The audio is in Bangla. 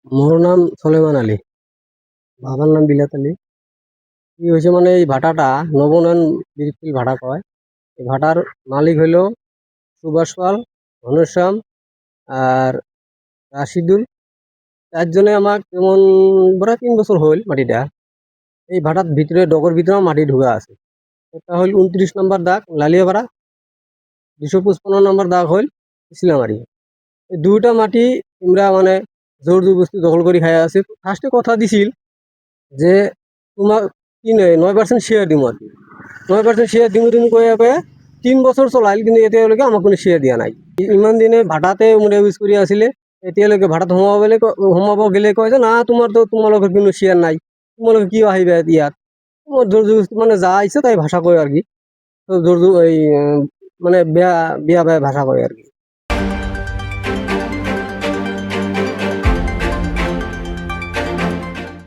মোর নাম সলেমান আলী, বাবার নাম বিলাত আলী। কি হয়েছে মানে এই ভাটাটা নবনয়ন বিরপিল ভাটা কয়। এই ভাটার মালিক হইল সুভাষ পাল, ঘনশ্যাম আর রাশিদুল। চারজনে আমাক যেমন প্রায় 3 বছর হইল মাটিটা। এই ভাটার ভিতরে ডগর ভিতরেও মাটি ঢুকা আছে। এটা হইল 29 নম্বর দাগ লালিয়াপাড়া, 255 নম্বর দাগ হইল ইসলামারি। এই দুইটা মাটি আমরা মানে জোর জবরদস্তি দখল করে খাই আছি। ফার্স্টে কথা দিছিল যে তোমার 9% শেয়ার দিম আর কি, 9% শেয়ার দিমু তুমি কয়ে কয়ে 3 বছর চলাইল, কিন্তু এতিয়ালৈকে আমাক কোনো শেয়ার দিয়া নাই। ইমান দিনে ভাটাতে মানে ইউজ কৰি আছিলে, এতিয়ালৈকে ভাটাত সোমাব গেলে কয় যে না তোমালোকৰ কোনো শেয়ার নাই, তোমালোকে কিয় আহিবা ইয়াত। জোর জবরদস্তি মানে যা ইচ্ছে তাই ভাষা কয় আর কি। তো জোর এই মানে বেয়া বেয়া বেয়া ভাষা কয় আর কি।